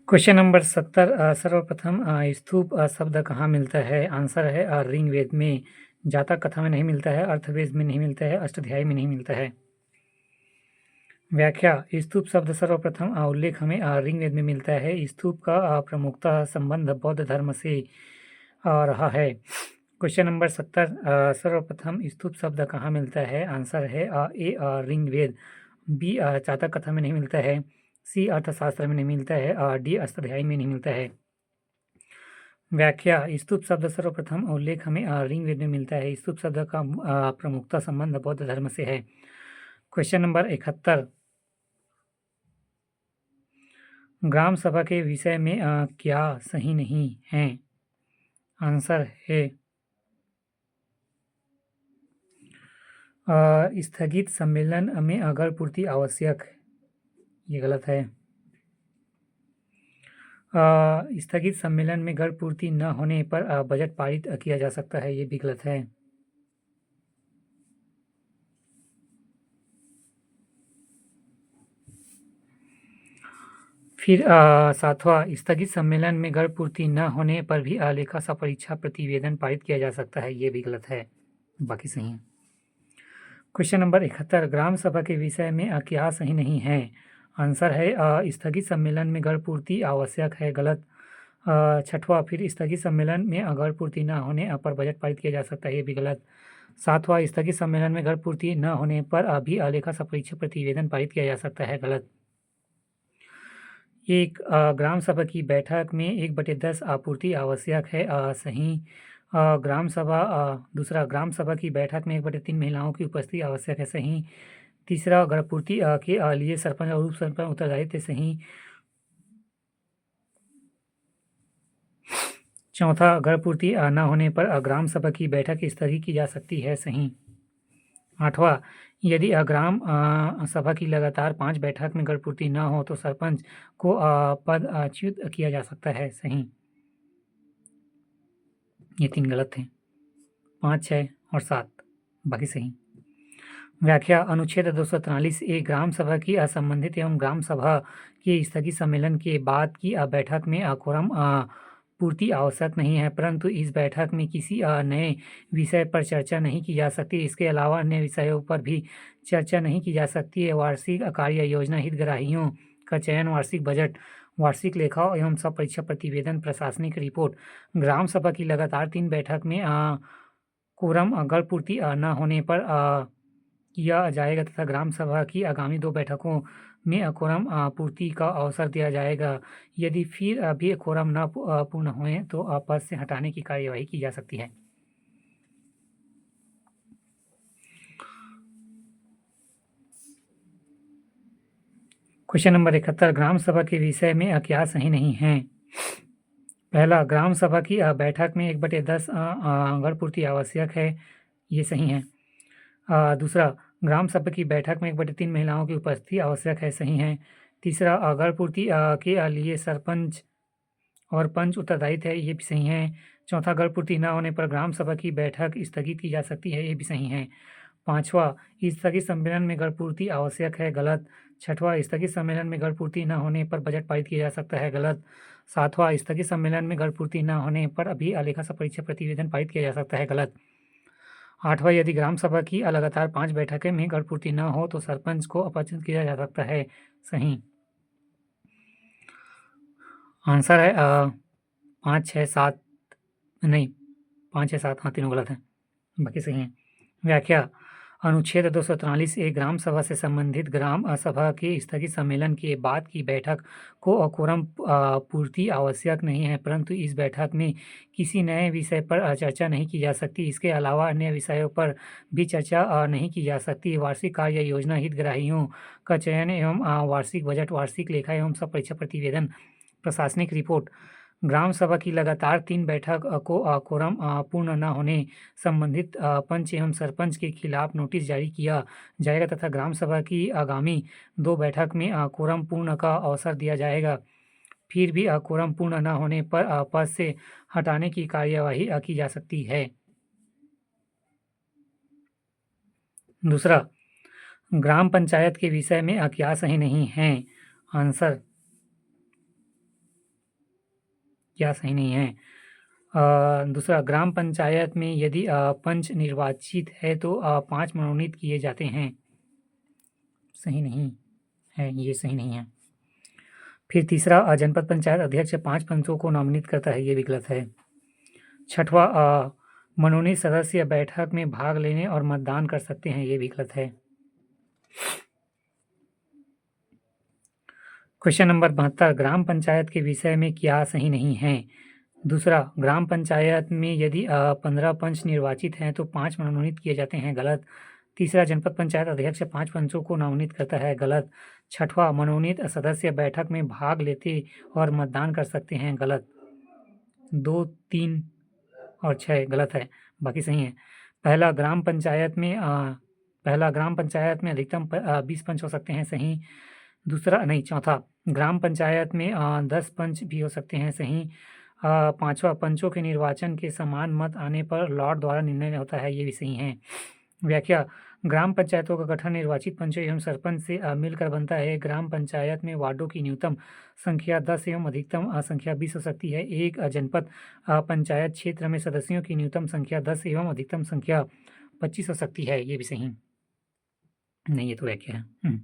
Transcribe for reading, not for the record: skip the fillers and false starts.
Question number 70 सर्वप्रथम स्तूप शब्द कहाँ मिलता है? आंसर है ऋग्वेद में, जातक कथा में नहीं मिलता है, अर्थवेद में नहीं मिलता है, अष्टाध्यायी में नहीं मिलता है। व्याख्या: स्तूप शब्द सर्वप्रथम उल्लेख हमें ऋग्वेद में मिलता है। स्तूप का प्रमुखतः संबंध बौद्ध धर्म से रहा है। क्वेश्चन नंबर 70 सर्वप्रथम स्तूप शब्द कहाँ मिलता है? आंसर है ए ऋग्वेद, बी जातक कथा में नहीं मिलता है, सी अर्थशास्त्र में नहीं मिलता है और डी अष्टाध्यायी में नहीं मिलता है। व्याख्या: स्तूप शब्द सर्वप्रथम उल्लेख हमें ऋग्वेद में मिलता है। स्तूप शब्द का प्रमुखतः संबंध बौद्ध धर्म से है। क्वेश्चन नंबर 71 ग्राम सभा के विषय में क्या सही नहीं है? आंसर है स्थगित सम्मेलन में अगर पूर्ति आवश्यक, ये गलत है। स्थगित सम्मेलन में घर पूर्ति न होने पर बजट पारित किया जा सकता है, ये भी गलत है। फिर सातवां, स्थगित सम्मेलन में घर पूर्ति न होने पर भी लेखा परीक्षा प्रतिवेदन पारित किया जा सकता है, ये भी गलत है, बाकी सही है। क्वेश्चन नंबर 71 ग्राम सभा के विषय में क्या सही नहीं है? आंसर है स्थगित सम्मेलन में घर पूर्ति आवश्यक है, गलत। छठवां, फिर स्थगित सम्मेलन में घर पूर्ति न होने पर बजट पारित किया जा सकता है, ये भी गलत। सातवां, स्थगित सम्मेलन में घर पूर्ति न होने पर भी लेखा परीक्षा प्रतिवेदन पारित किया जा सकता है, गलत। एक ग्राम सभा की बैठक में 1/10 आपूर्ति आवश्यक है, सही। ग्राम सभा दूसरा, ग्राम सभा की बैठक में 1/3 महिलाओं की उपस्थिति आवश्यक है, सही। तीसरा, गर्भपूर्ति के लिए सरपंच और उप सरपंच उत्तरदायित्व है, सही। चौथा, गर्भपूर्ति न होने पर ग्राम सभा की बैठक स्थगित की जा सकती है, सही। आठवां, यदि ग्राम सभा की लगातार 5 बैठक में गर्भपूर्ति न हो तो सरपंच को पदच्युत किया जा सकता है, सही। ये 3 गलत हैं, 5, 6 और 7 बाकी सही। व्याख्या: अनुच्छेद 243 ए ग्राम सभा की असंबंधित एवं ग्राम सभा के स्थगित सम्मेलन के बाद की बैठक में कोरम पूर्ति आवश्यक नहीं है, परंतु इस बैठक में किसी नए विषय पर चर्चा नहीं की जा सकती। इसके अलावा अन्य विषयों पर भी चर्चा नहीं की जा सकती है। वार्षिक कार्य योजना, हितग्राहियों का चयन, वार्षिक बजट, वार्षिक लेखा एवं सब परीक्षा प्रतिवेदन, प्रशासनिक रिपोर्ट। ग्राम सभा की लगातार 3 बैठक में कोरम अगर पूर्ति न होने पर किया जाएगा तथा ग्राम सभा की आगामी 2 बैठकों में कोरम पूर्ति का अवसर दिया जाएगा। यदि फिर भी कोरम न पूर्ण हुए तो पद से हटाने की कार्यवाही की जा सकती है। क्वेश्चन नंबर 71 ग्राम सभा के विषय में क्या सही नहीं है? पहला, ग्राम सभा की बैठक में 1/10 घर पूर्ति आवश्यक है, ये सही है। दूसरा, ग्राम सभा की बैठक में 1/3 महिलाओं की उपस्थिति आवश्यक है, सही है। तीसरा, घर पूर्ति के लिए सरपंच और पंच उत्तरदायित्व है, ये भी सही है। चौथा, घर पूर्ति न होने पर ग्राम सभा की बैठक स्थगित की जा सकती है, ये भी सही है। पाँचवा, स्थगित सम्मेलन में घर पूर्ति आवश्यक है, गलत। छठवां, स्थगित सम्मेलन में घर पूर्ति न होने पर बजट पारित किया जा सकता है, गलत। सातवां, स्थगित सम्मेलन में घर पूर्ति न होने पर अभी लेखा परीक्षा प्रतिवेदन पारित किया जा सकता है, गलत। आठवां, यदि ग्राम सभा की लगातार 5 बैठकें में घर पूर्ति न हो तो सरपंच को अपचित किया जा सकता है, सही। आंसर है 5, 6, 7 नहीं, 5, 6, 7 हाँ, तीनों गलत हैं, बाकी सही हैं। व्याख्या: अनुच्छेद 243 ए ग्राम सभा से संबंधित ग्राम सभा के स्थगित सम्मेलन के बाद की बैठक को कोरम पूर्ति आवश्यक नहीं है, परंतु इस बैठक में किसी नए विषय पर चर्चा नहीं की जा सकती। इसके अलावा अन्य विषयों पर भी चर्चा नहीं की जा सकती। वार्षिक कार्य योजना, हितग्राहियों का चयन एवं वार्षिक बजट, वार्षिक लेखा एवं सब परीक्षा प्रतिवेदन, प्रशासनिक रिपोर्ट। ग्राम सभा की लगातार 3 बैठक को कोरम पूर्ण न होने संबंधित पंच एवं सरपंच के खिलाफ नोटिस जारी किया जाएगा तथा ग्राम सभा की आगामी 2 बैठक में कोरम पूर्ण का अवसर दिया जाएगा। फिर भी कोरम पूर्ण न होने पर पद से हटाने की कार्यवाही की जा सकती है। दूसरा, ग्राम पंचायत के विषय में क्या सही नहीं है? आंसर क्या सही नहीं है। दूसरा, ग्राम पंचायत में यदि पंच निर्वाचित है तो 5 मनोनीत किए जाते हैं। सही नहीं है, ये सही नहीं है। फिर तीसरा, जनपद पंचायत अध्यक्ष 5 पंचों को नॉमिनेट करता है, ये भी गलत है। छठवां, मनोनीत सदस्य बैठक में भाग लेने और मतदान कर सकते हैं, ये भी गलत है। क्वेश्चन नंबर 72, ग्राम पंचायत के विषय में क्या सही नहीं है। दूसरा, ग्राम पंचायत में यदि 15 पंच निर्वाचित हैं तो 5 मनोनीत किए जाते हैं, गलत। तीसरा, जनपद पंचायत अध्यक्ष 5 पंचों को नॉमिनेट करता है, गलत। छठवां, मनोनीत सदस्य बैठक में भाग लेते और मतदान कर सकते हैं, गलत। 2, 3 और 6 गलत है, बाकी सही है। पहला, ग्राम पंचायत में अधिकतम 20 पंच हो सकते हैं, सही। दूसरा नहीं, चौथा, ग्राम पंचायत में 10 पंच भी हो सकते हैं, सही। पांचवा, पंचों के निर्वाचन के समान मत आने पर लॉर्ड द्वारा निर्णय होता है, ये भी सही है। व्याख्या, ग्राम पंचायतों का गठन निर्वाचित पंचों एवं सरपंच से मिलकर बनता है। ग्राम पंचायत में वार्डों की न्यूनतम संख्या 10 एवं अधिकतम संख्या 20 हो सकती है। एक जनपद पंचायत क्षेत्र में सदस्यों की न्यूनतम संख्या 10 एवं अधिकतम संख्या 25 हो सकती है, ये भी सही नहीं, ये तो व्याख्या है।